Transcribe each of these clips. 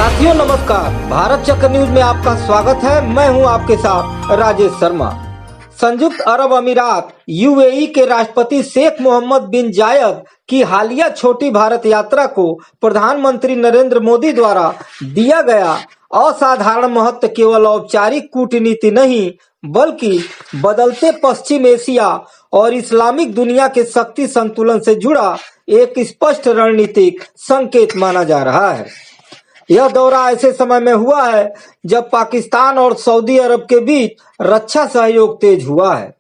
साथियों नमस्कार, भारत चक्र न्यूज में आपका स्वागत है। मैं हूं आपके साथ राजेश शर्मा। संयुक्त अरब अमीरात यूएई के राष्ट्रपति शेख मोहम्मद बिन जायद की हालिया छोटी भारत यात्रा को प्रधानमंत्री नरेंद्र मोदी द्वारा दिया गया असाधारण महत्व केवल औपचारिक कूटनीति नहीं बल्कि बदलते पश्चिम एशिया और इस्लामिक दुनिया के शक्ति संतुलन से जुड़ा एक स्पष्ट रणनीतिक संकेत माना जा रहा है। यह दौरा ऐसे समय में हुआ है जब पाकिस्तान और सऊदी अरब के बीच रक्षा सहयोग तेज हुआ है।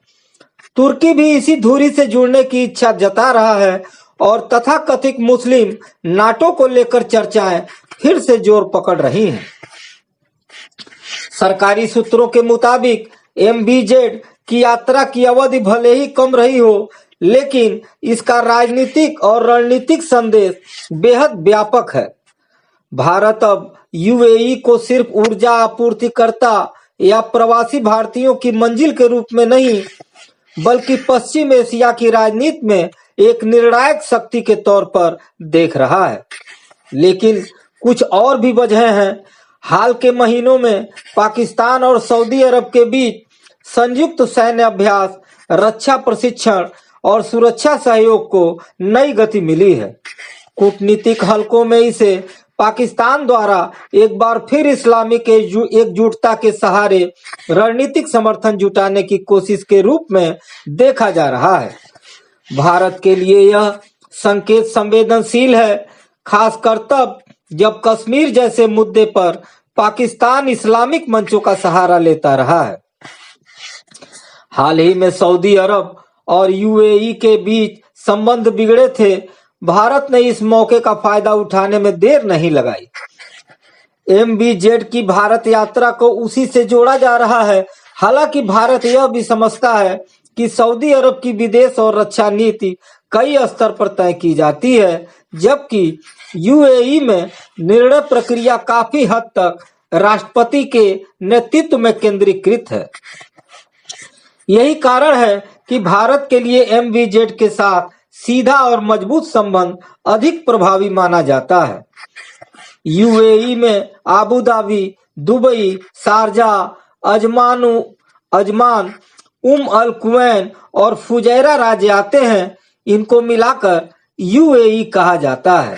तुर्की भी इसी धुरी से जुड़ने की इच्छा जता रहा है और तथाकथित मुस्लिम नाटो को लेकर चर्चाएं फिर से जोर पकड़ रही हैं। सरकारी सूत्रों के मुताबिक एमबीजेड की यात्रा की अवधि भले ही कम रही हो, लेकिन इसका राजनीतिक और रणनीतिक संदेश बेहद व्यापक है। भारत अब यूएई को सिर्फ ऊर्जा आपूर्तिकर्ता या प्रवासी भारतीयों की मंजिल के रूप में नहीं बल्कि पश्चिम एशिया की राजनीति में एक निर्णायक शक्ति के तौर पर देख रहा है। लेकिन कुछ और भी वजह हैं। हाल के महीनों में पाकिस्तान और सऊदी अरब के बीच संयुक्त सैन्य अभ्यास, रक्षा प्रशिक्षण और सुरक्षा सहयोग को नई गति मिली है। कूटनीतिक हलकों में इसे पाकिस्तान द्वारा एक बार फिर इस्लामिक एकजुटता के सहारे रणनीतिक समर्थन जुटाने की कोशिश के रूप में देखा जा रहा है। भारत के लिए यह संकेत संवेदनशील है, खासकर तब जब कश्मीर जैसे मुद्दे पर पाकिस्तान इस्लामिक मंचों का सहारा लेता रहा है। हाल ही में सऊदी अरब और यूएई के बीच संबंध बिगड़े थे। भारत ने इस मौके का फायदा उठाने में देर नहीं लगाई। एमबीजेड की भारत यात्रा को उसी से जोड़ा जा रहा है। हालांकि भारत यह भी समझता है कि सऊदी अरब की विदेश और रक्षा नीति कई स्तर पर तय की जाती है, जबकि यूएई में निर्णय प्रक्रिया काफी हद तक राष्ट्रपति के नेतृत्व में केंद्रीकृत है। यही कारण है कि भारत के लिए एमबीजेड के साथ सीधा और मजबूत संबंध अधिक प्रभावी माना जाता है। यूएई में Abu Dhabi, Dubai, Sharjah, Ajman, Al Quwain और फुजैरा राज्य आते हैं। इनको मिलाकर यूएई कहा जाता है।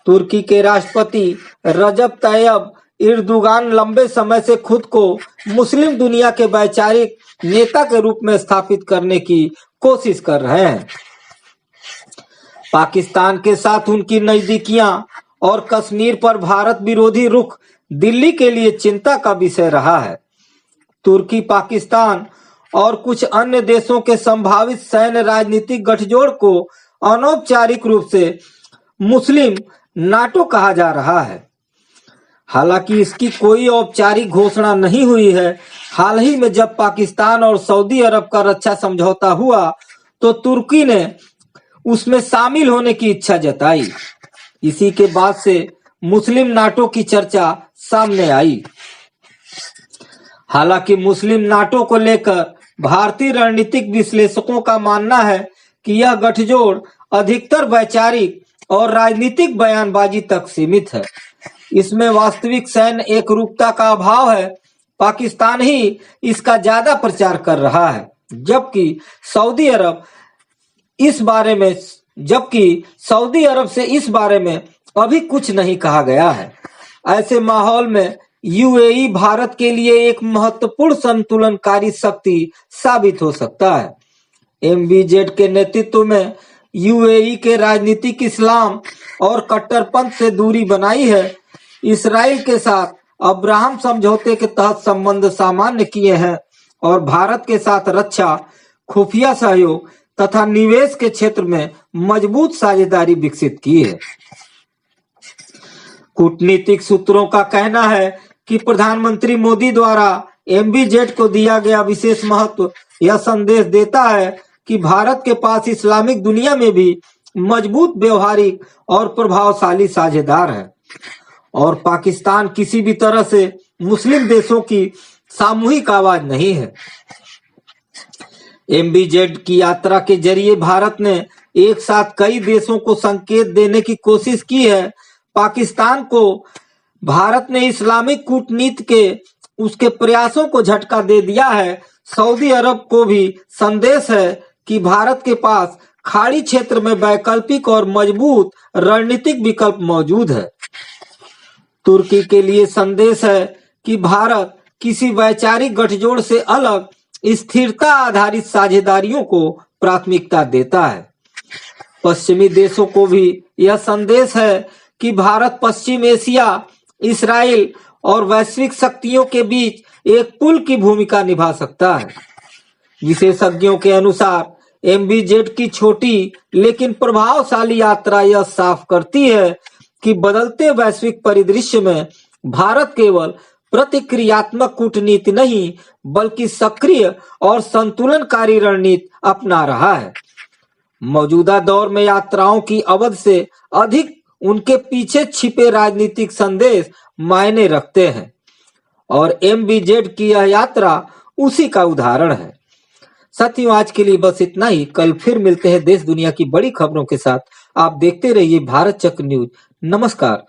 तुर्की के राष्ट्रपति रजब तैयब एर्दोगान लंबे समय से खुद को मुस्लिम दुनिया के वैचारिक नेता के रूप में स्थापित करने की कोशिश कर रहे हैं। पाकिस्तान के साथ उनकी नजदीकियां और कश्मीर पर भारत विरोधी रुख दिल्ली के लिए चिंता का विषय रहा है। तुर्की, पाकिस्तान और कुछ अन्य देशों के संभावित सैन्य राजनीतिक गठजोड़ को अनौपचारिक रूप से मुस्लिम नाटो कहा जा रहा है। हालांकि इसकी कोई औपचारिक घोषणा नहीं हुई है। हाल ही में जब पाकिस्तान और सऊदी अरब का रक्षा समझौता हुआ तो तुर्की ने उसमें शामिल होने की इच्छा जताई। इसी के बाद से मुस्लिम नाटो की चर्चा सामने आई। हालांकि मुस्लिम नाटो को लेकर भारतीय रणनीतिक विश्लेषकों का मानना है कि यह गठजोड़ अधिकतर वैचारिक और राजनीतिक बयानबाजी तक सीमित है। इसमें वास्तविक सैन्य एकरूपता का अभाव है। पाकिस्तान ही इसका ज्यादा प्रचार कर रहा है, जबकि सऊदी अरब से इस बारे में अभी कुछ नहीं कहा गया है। ऐसे माहौल में यूएई भारत के लिए एक महत्वपूर्ण संतुलनकारी शक्ति साबित हो सकता है। एमबीजेड के नेतृत्व में यूएई के राजनीतिक इस्लाम और कट्टरपंथ से दूरी बनाई है। इसराइल के साथ अब्राहम समझौते के तहत संबंध सामान्य किए हैं और भारत के साथ रक्षा, खुफिया सहयोग तथा निवेश के क्षेत्र में मजबूत साझेदारी विकसित की है। कूटनीतिक सूत्रों का कहना है कि प्रधानमंत्री मोदी द्वारा एमबीजेड को दिया गया विशेष महत्व यह संदेश देता है कि भारत के पास इस्लामिक दुनिया में भी मजबूत, व्यवहारिक और प्रभावशाली साझेदार है और पाकिस्तान किसी भी तरह से मुस्लिम देशों की सामूहिक आवाज नहीं है। एमबीजेड की यात्रा के जरिए भारत ने एक साथ कई देशों को संकेत देने की कोशिश की है। पाकिस्तान को भारत ने इस्लामिक कूटनीति के उसके प्रयासों को झटका दे दिया है। सऊदी अरब को भी संदेश है कि भारत के पास खाड़ी क्षेत्र में वैकल्पिक और मजबूत रणनीतिक विकल्प मौजूद है। तुर्की के लिए संदेश है कि भारत किसी वैचारिक गठजोड़ से अलग स्थिरता आधारित साझेदारियों को प्राथमिकता देता है। पश्चिमी देशों को भी यह संदेश है कि भारत पश्चिम एशिया, इसराइल और वैश्विक शक्तियों के बीच एक पुल की भूमिका निभा सकता है। विशेषज्ञों के अनुसार MBZ की छोटी लेकिन प्रभावशाली यात्रा यह साफ करती है कि बदलते वैश्विक परिदृश्य में भारत केवल प्रतिक्रियात्मक कूटनीति नहीं बल्कि सक्रिय और संतुलनकारी रणनीति अपना रहा है। मौजूदा दौर में यात्राओं की अवधि से अधिक उनके पीछे छिपे राजनीतिक संदेश मायने रखते हैं और MBZ की यह यात्रा उसी का उदाहरण है। साथियों, आज के लिए बस इतना ही। कल फिर मिलते हैं देश दुनिया की बड़ी खबरों के साथ। आप देखते रहिए भारत चक्र न्यूज। नमस्कार।